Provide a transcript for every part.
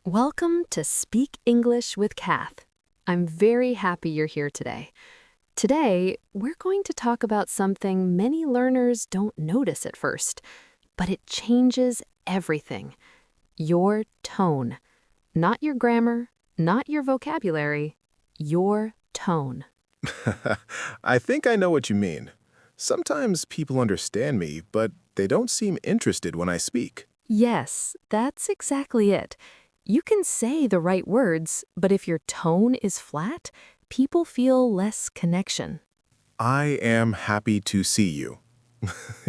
Welcome to Speak English with Cath. I'm very happy you're here today. Today, we're going to talk about something many learners don't notice at first, but it changes everything. Your tone. Not your grammar, not your vocabulary, your tone. I think I know what you mean. Sometimes people understand me, but they don't seem interested when I speak. Yes, that's exactly it. You can say the right words, but if your tone is flat, people feel less connection. I am happy to see you.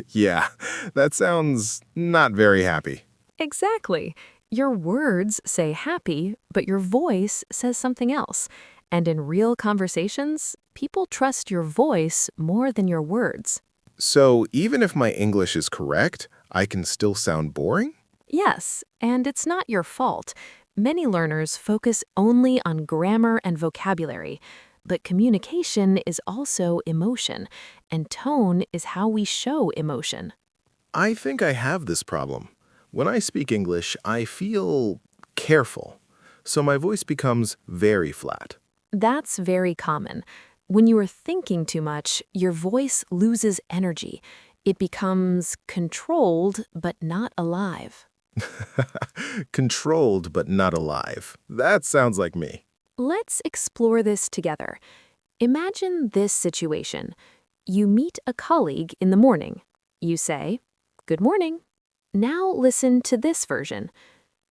Yeah, that sounds not very happy. Exactly. Your words say happy, but your voice says something else. And in real conversations, people trust your voice more than your words. So even if my English is correct, I can still sound boring? Yes, and it's not your fault. Many learners focus only on grammar and vocabulary, but communication is also emotion, and tone is how we show emotion. I think I have this problem. When I speak English, I feel careful, so my voice becomes very flat. That's very common. When you are thinking too much, your voice loses energy. It becomes controlled but not alive. Controlled but not alive. That sounds like me. Let's explore this together. Imagine this situation. You meet a colleague in the morning. You say, "Good morning." Now listen to this version.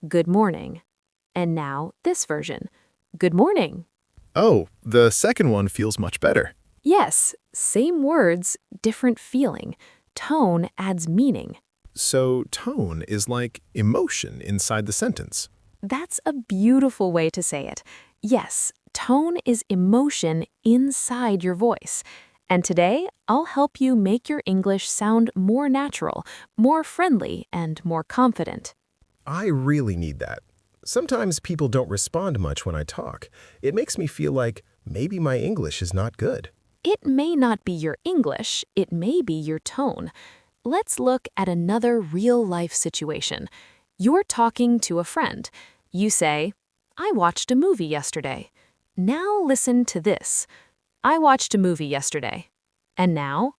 "Good morning." And now this version. "Good morning." Oh, the second one feels much better. Yes, same words, different feeling. Tone adds meaning. So tone is like emotion inside the sentence. That's a beautiful way to say it. Yes, tone is emotion inside your voice. And today, I'll help you make your English sound more natural, more friendly, and more confident. I really need that. Sometimes people don't respond much when I talk. It makes me feel like maybe my English is not good. It may not be your English, it may be your tone. Let's look at another real-life situation. You're talking to a friend. You say, "I watched a movie yesterday." Now listen to this. "I watched a movie yesterday." And now,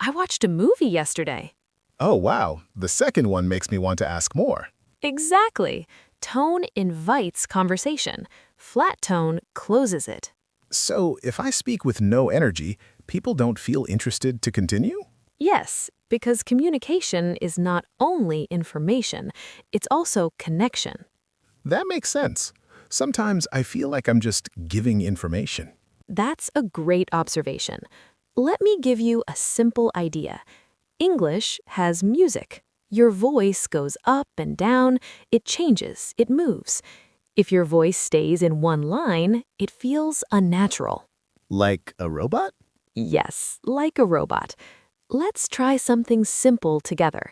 "I watched a movie yesterday." Oh, wow. The second one makes me want to ask more. Exactly. Tone invites conversation. Flat tone closes it. So if I speak with no energy, people don't feel interested to continue? Yes, because communication is not only information, it's also connection. That makes sense. Sometimes I feel like I'm just giving information. That's a great observation. Let me give you a simple idea. English has music. Your voice goes up and down, it changes, it moves. If your voice stays in one line, it feels unnatural. Like a robot? Yes, like a robot. Let's try something simple together.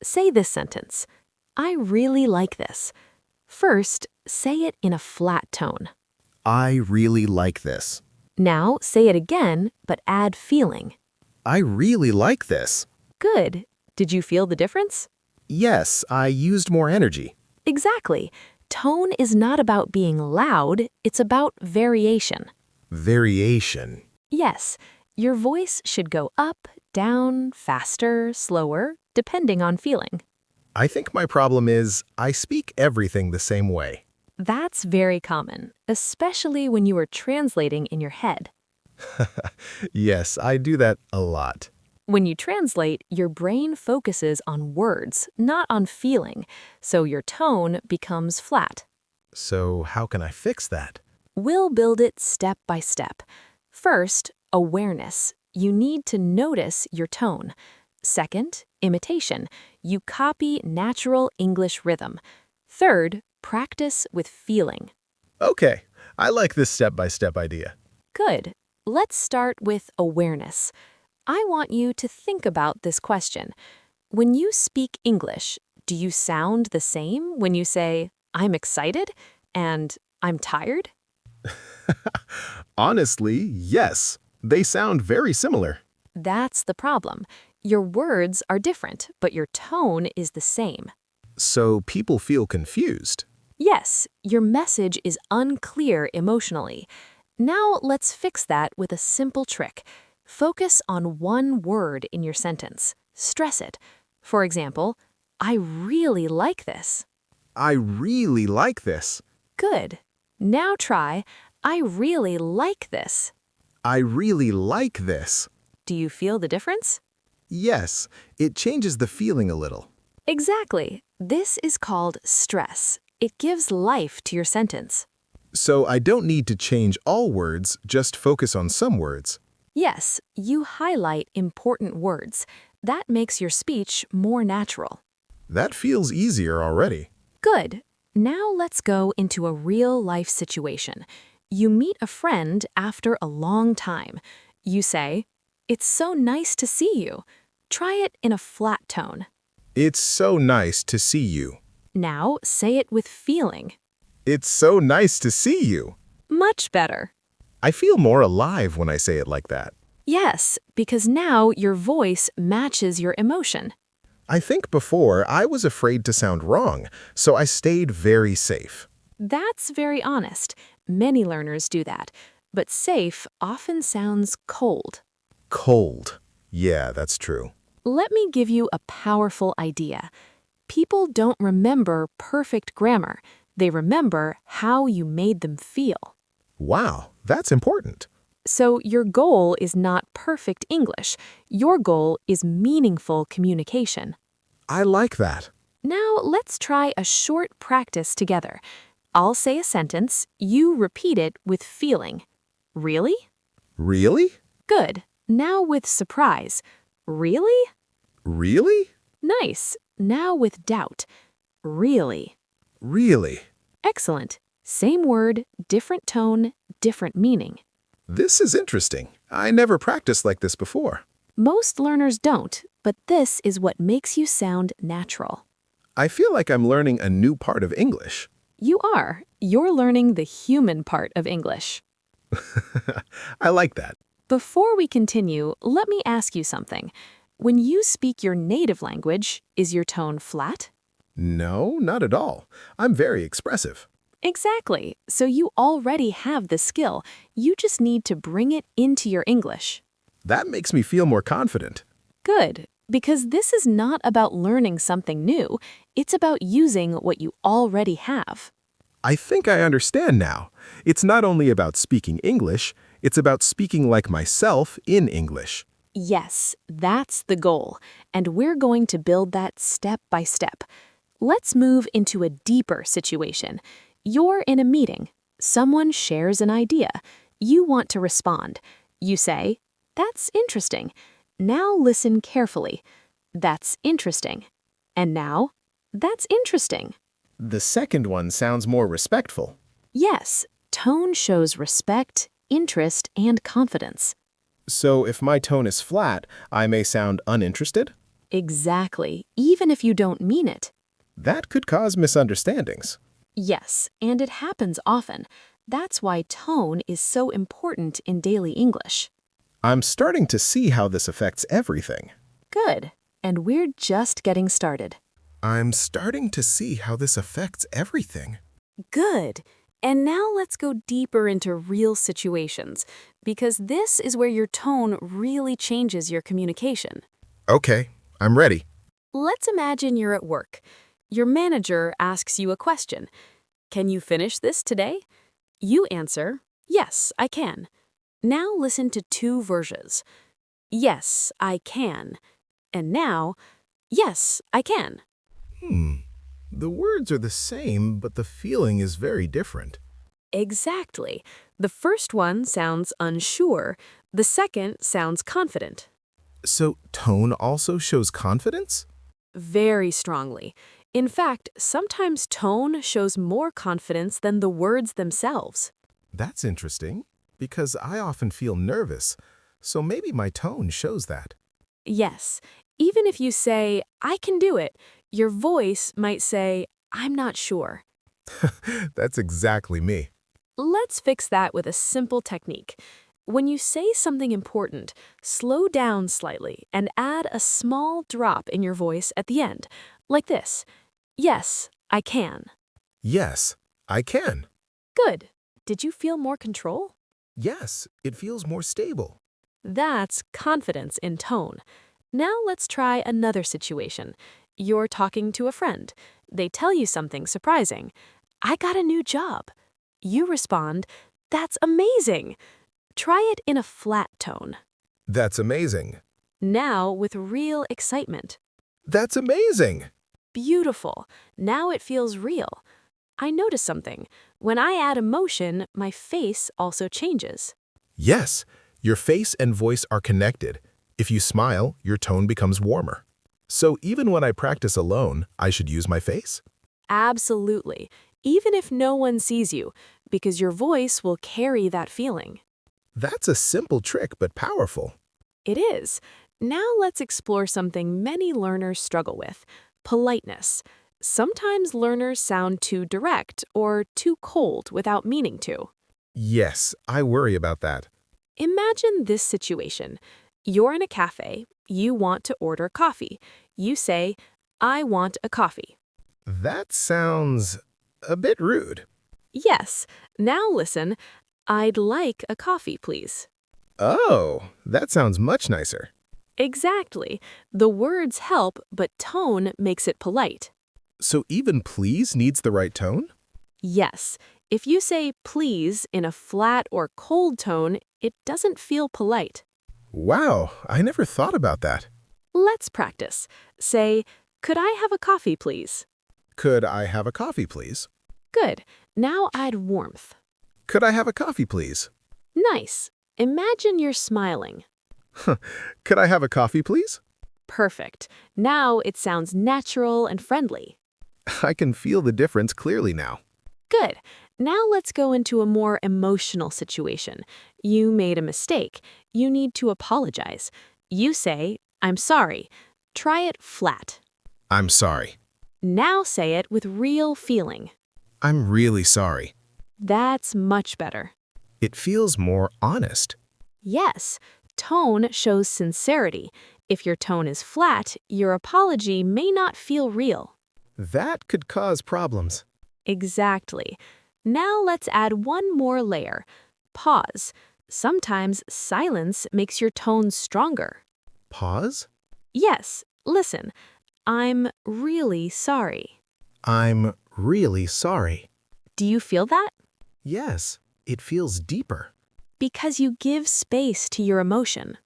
Say this sentence. "I really like this." First, say it in a flat tone. I really like this. Now say it again, but add feeling. I really like this. Good. Did you feel the difference? Yes, I used more energy. Exactly. Tone is not about being loud, it's about variation. Variation. Yes, your voice should go up, down, faster, slower, depending on feeling. I think my problem is I speak everything the same way. That's very common, especially when you are translating in your head. Yes, I do that a lot. When you translate, your brain focuses on words, not on feeling, so your tone becomes flat. So how can I fix that? We'll build it step by step. First, awareness. You need to notice your tone. Second, imitation. You copy natural English rhythm. Third, practice with feeling. Okay, I like this step-by-step idea. Good. Let's start with awareness. I want you to think about this question. When you speak English, do you sound the same when you say, "I'm excited" and "I'm tired"? Honestly, yes. They sound very similar. That's the problem. Your words are different, but your tone is the same. So people feel confused. Yes, your message is unclear emotionally. Now let's fix that with a simple trick. Focus on one word in your sentence. Stress it. For example, I really like this. I really like this. Good. Now try, I really like this. I really like this. Do you feel the difference? Yes, it changes the feeling a little. Exactly. This is called stress. It gives life to your sentence. So I don't need to change all words, just focus on some words. Yes, you highlight important words. That makes your speech more natural. That feels easier already. Good. Now let's go into a real-life situation. You meet a friend after a long time. You say, "It's so nice to see you." Try it in a flat tone. It's so nice to see you. Now say it with feeling. It's so nice to see you. Much better. I feel more alive when I say it like that. Yes, because now your voice matches your emotion. I think before I was afraid to sound wrong, so I stayed very safe. That's very honest. Many learners do that. But safe often sounds cold. Cold. Yeah, that's true. Let me give you a powerful idea. People don't remember perfect grammar. They remember how you made them feel. Wow, that's important. So your goal is not perfect English. Your goal is meaningful communication. I like that. Now let's try a short practice together. I'll say a sentence, you repeat it with feeling. Really? Really? Good. Now with surprise. Really? Really? Nice. Now with doubt. Really? Really? Excellent. Same word, different tone, different meaning. This is interesting. I never practiced like this before. Most learners don't, but this is what makes you sound natural. I feel like I'm learning a new part of English. You are. You're learning the human part of English. I like that. Before we continue, let me ask you something. When you speak your native language, is your tone flat? No, not at all. I'm very expressive. Exactly. So you already have the skill. You just need to bring it into your English. That makes me feel more confident. Good, because this is not about learning something new. It's about using what you already have. I think I understand now. It's not only about speaking English, it's about speaking like myself in English. Yes, that's the goal, and we're going to build that step by step. Let's move into a deeper situation. You're in a meeting. Someone shares an idea. You want to respond. You say, "That's interesting. Now listen carefully. That's interesting. And now, that's interesting." The second one sounds more respectful. Yes, tone shows respect, interest, and confidence. So if my tone is flat, I may sound uninterested? Exactly, even if you don't mean it. That could cause misunderstandings. Yes, and it happens often. That's why tone is so important in daily English. I'm starting to see how this affects everything. Good, and we're just getting started. I'm starting to see how this affects everything. Good. And now let's go deeper into real situations, because this is where your tone really changes your communication. Okay, I'm ready. Let's imagine you're at work. Your manager asks you a question. "Can you finish this today?" You answer, "Yes, I can." Now listen to two versions. "Yes, I can." And now, "Yes, I can." The words are the same, but the feeling is very different. Exactly. The first one sounds unsure. The second sounds confident. So tone also shows confidence? Very strongly. In fact, sometimes tone shows more confidence than the words themselves. That's interesting, because I often feel nervous, so maybe my tone shows that. Yes, even if you say, "I can do it," your voice might say, "I'm not sure." That's exactly me. Let's fix that with a simple technique. When you say something important, slow down slightly and add a small drop in your voice at the end, like this. "Yes, I can." Yes, I can. Good. Did you feel more control? Yes, it feels more stable. That's confidence in tone. Now let's try another situation. You're talking to a friend. They tell you something surprising. I got a new job. You respond, that's amazing. Try it in a flat tone. That's amazing. Now with real excitement. That's amazing. Beautiful. Now it feels real. I notice something. When I add emotion, my face also changes. Yes, your face and voice are connected. If you smile, your tone becomes warmer. So even when I practice alone, I should use my face? Absolutely. Even if no one sees you, because your voice will carry that feeling. That's a simple trick, but powerful. It is. Now let's explore something many learners struggle with, politeness. Sometimes learners sound too direct or too cold without meaning to. Yes, I worry about that. Imagine this situation. You're in a cafe. You want to order coffee. You say, I want a coffee. That sounds a bit rude. Yes. Now listen, I'd like a coffee, please. Oh, that sounds much nicer. Exactly. The words help, but tone makes it polite. So even please needs the right tone? Yes. If you say please in a flat or cold tone, it doesn't feel polite. Wow, I never thought about that. Let's practice. Say, could I have a coffee, please? Could I have a coffee, please? Good. Now add warmth. Could I have a coffee, please? Nice. Imagine you're smiling. Could I have a coffee, please? Perfect. Now it sounds natural and friendly. I can feel the difference clearly now. Good. Now let's go into a more emotional situation. You made a mistake. You need to apologize. You say, I'm sorry. Try it flat. I'm sorry. Now say it with real feeling. I'm really sorry. That's much better. It feels more honest. Yes, tone shows sincerity. If your tone is flat, your apology may not feel real. That could cause problems. Exactly. Now let's add one more layer. Pause. Sometimes silence makes your tone stronger. Pause? Yes, listen. I'm really sorry. I'm really sorry. Do you feel that? Yes, it feels deeper. Because you give space to your emotion.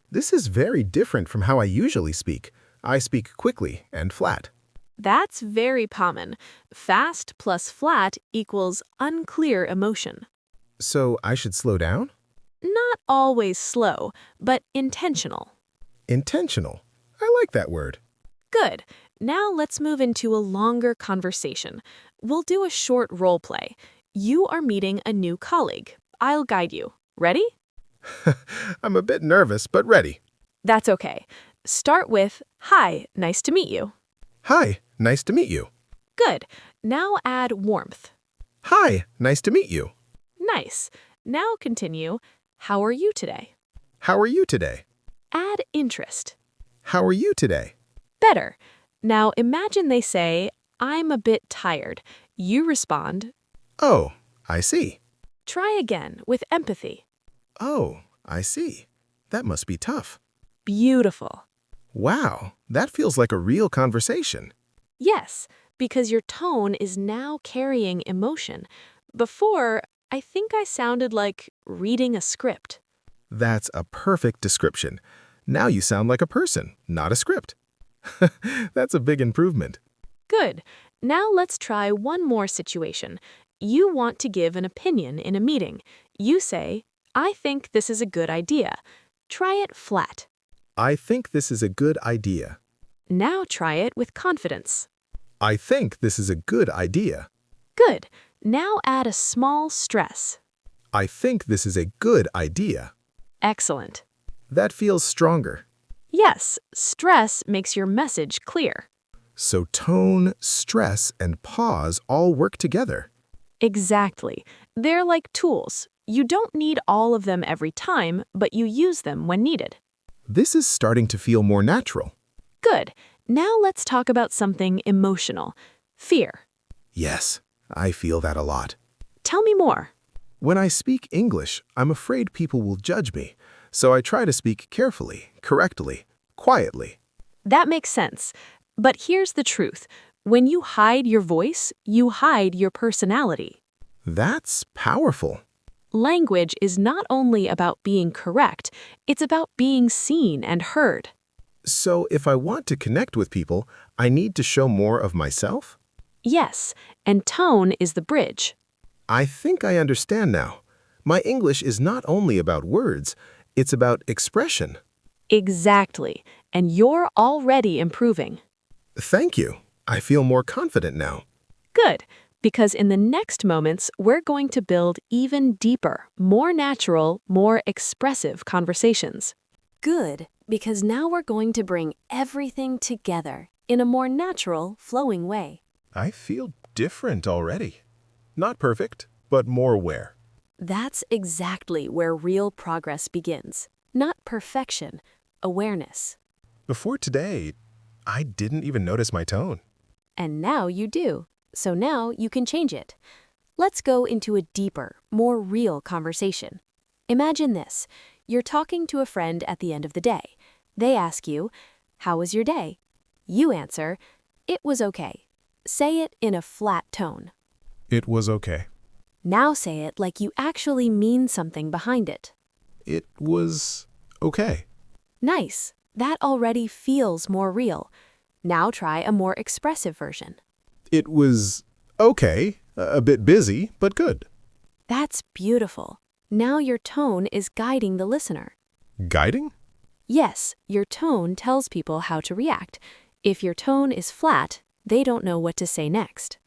This is very different from how I usually speak. I speak quickly and flat. That's very common. Fast plus flat equals unclear emotion. So I should slow down? Not always slow, but intentional. Intentional. I like that word. Good. Now let's move into a longer conversation. We'll do a short role play. You are meeting a new colleague. I'll guide you. Ready? I'm a bit nervous, but ready. That's okay. Start with, hi, nice to meet you. Hi, nice to meet you. Good. Now add warmth. Hi, nice to meet you. Nice. Now continue, how are you today? How are you today? Add interest. How are you today? Better. Now imagine they say, I'm a bit tired. You respond, Oh, I see. try again with empathy. Oh, I see. That must be tough. Beautiful. Wow, that feels like a real conversation. Yes, because your tone is now carrying emotion. Before, I think I sounded like reading a script. That's a perfect description. Now you sound like a person, not a script. That's a big improvement. Good. Now let's try one more situation. You want to give an opinion in a meeting. You say, I think this is a good idea. Try it flat. I think this is a good idea. Now try it with confidence. I think this is a good idea. Good. Now add a small stress. I think this is a good idea. Excellent. That feels stronger. Yes, stress makes your message clear. So tone, stress, and pause all work together. Exactly. They're like tools. You don't need all of them every time, but you use them when needed. This is starting to feel more natural. Good. Now let's talk about something emotional. Fear. Yes, I feel that a lot. Tell me more. When I speak English, I'm afraid people will judge me, so I try to speak carefully, correctly, quietly. That makes sense. But here's the truth. When you hide your voice, you hide your personality. That's powerful. Language is not only about being correct, it's about being seen and heard. So if I want to connect with people, I need to show more of myself? Yes, and tone is the bridge. I think I understand now. My English is not only about words, it's about expression. Exactly, and you're already improving. Thank you. I feel more confident now. Good, because in the next moments, we're going to build even deeper, more natural, more expressive conversations. Good, because now we're going to bring everything together in a more natural, flowing way. I feel different already. Not perfect, but more aware. That's exactly where real progress begins. Not perfection, awareness. Before today, I didn't even notice my tone. And now you do. So now you can change it. Let's go into a deeper, more real conversation. Imagine this. You're talking to a friend at the end of the day. They ask you, "How was your day?" You answer, "It was okay." Say it in a flat tone. It was okay. Now say it like you actually mean something behind it. It was okay. Nice. That already feels more real. Now try a more expressive version. It was okay, a bit busy, but good. That's beautiful. Now your tone is guiding the listener. Guiding? Yes, your tone tells people how to react. If your tone is flat, they don't know what to say next.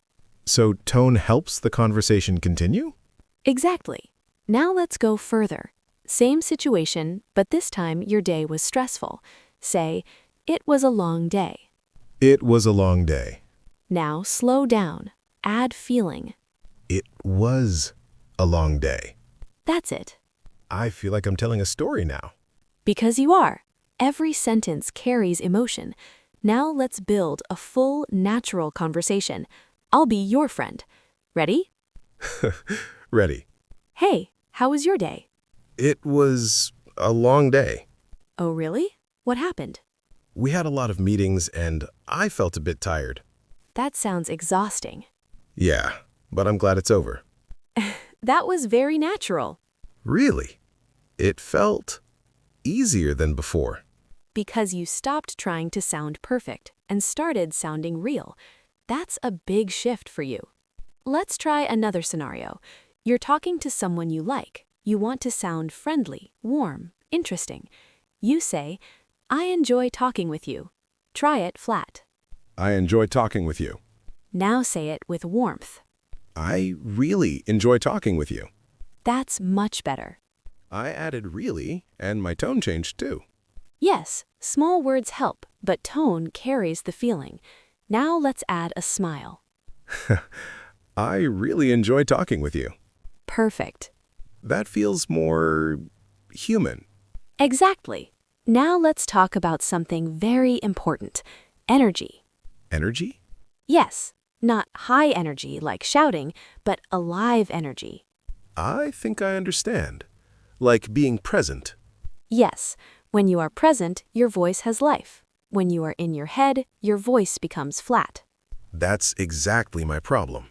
So tone helps the conversation continue? Exactly. Now let's go further. Same situation, but this time your day was stressful. Say, "It was a long day." It was a long day. Now slow down. Add feeling. It was a long day. That's it. I feel like I'm telling a story now. Because you are. Every sentence carries emotion. Now let's build a full, natural conversation. I'll be your friend. Ready? Ready. Hey, how was your day? It was a long day. Oh, really? What happened? We had a lot of meetings and I felt a bit tired. That sounds exhausting. Yeah, but I'm glad it's over. That was very natural. Really? It felt easier than before. Because you stopped trying to sound perfect and started sounding real. That's a big shift for you. Let's try another scenario. You're talking to someone you like. You want to sound friendly, warm, interesting. You say, "I enjoy talking with you." Try it flat. I enjoy talking with you. Now say it with warmth. I really enjoy talking with you. That's much better. I added really, and my tone changed too. Yes, small words help, but tone carries the feeling. Now let's add a smile. I really enjoy talking with you. Perfect. That feels more human. Exactly. Now let's talk about something very important. Energy. Energy? Yes, not high energy like shouting, but alive energy. I think I understand. Like being present. Yes, when you are present, your voice has life. When you are in your head, your voice becomes flat. That's exactly my problem.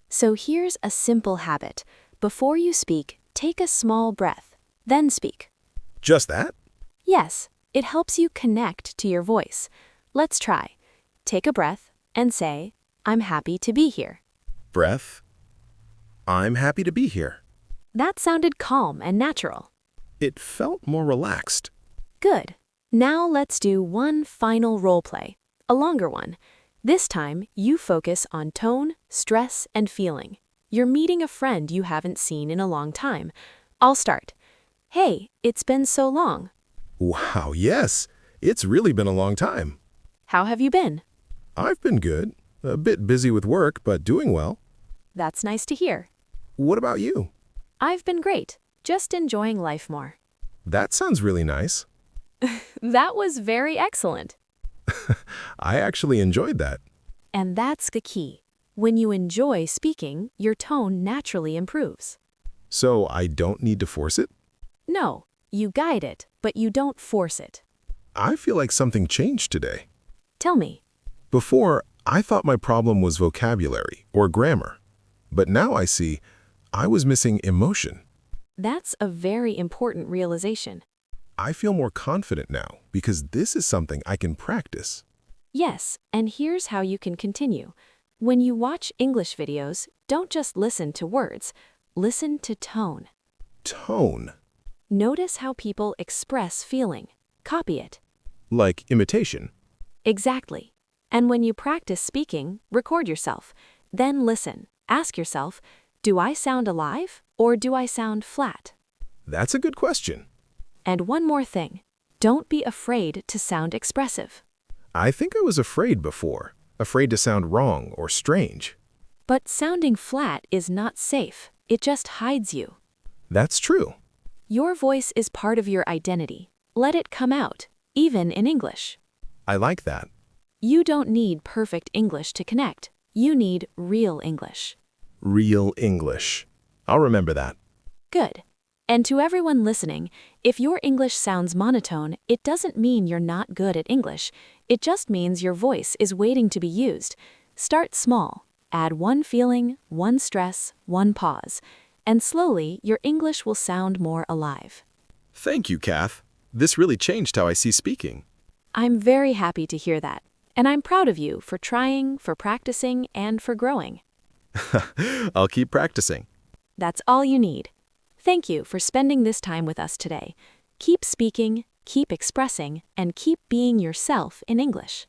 So here's a simple habit. Before you speak, take a small breath, then speak. Just that? Yes, it helps you connect to your voice. Let's try. Take a breath and say, "I'm happy to be here." Breath. I'm happy to be here. That sounded calm and natural. It felt more relaxed. Good. Now let's do one final role play, a longer one. This time, you focus on tone, stress, and feeling. You're meeting a friend you haven't seen in a long time. I'll start. "Hey, it's been so long. Wow, yes. It's really been a long time. How have you been?" I've been good. A bit busy with work, but doing well. That's nice to hear. What about you? I've been great, just enjoying life more. That sounds really nice. That was very excellent. I actually enjoyed that. And that's the key. When you enjoy speaking, your tone naturally improves. So I don't need to force it? No, you guide it, but you don't force it. I feel like something changed today. Tell me. Before, I thought my problem was vocabulary or grammar. But now I see I was missing emotion. That's a very important realization. I feel more confident now because this is something I can practice. Yes, and here's how you can continue. When you watch English videos, don't just listen to words, listen to tone. Tone. Notice how people express feeling. Copy it. Like imitation. Exactly. And when you practice speaking, record yourself. Then listen. Ask yourself, do I sound alive or do I sound flat? That's a good question. And one more thing. Don't be afraid to sound expressive. I think I was afraid before, afraid to sound wrong or strange. But sounding flat is not safe. It just hides you. That's true. Your voice is part of your identity. Let it come out, even in English. I like that. You don't need perfect English to connect. You need real English. Real English. I'll remember that. Good. And to everyone listening, if your English sounds monotone, it doesn't mean you're not good at English. It just means your voice is waiting to be used. Start small. Add one feeling, one stress, one pause. And slowly, your English will sound more alive. Thank you, Cath. This really changed how I see speaking. I'm very happy to hear that. And I'm proud of you for trying, for practicing, and for growing. I'll keep practicing. That's all you need. Thank you for spending this time with us today. Keep speaking, keep expressing, and keep being yourself in English.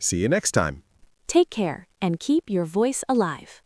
See you next time. Take care and keep your voice alive.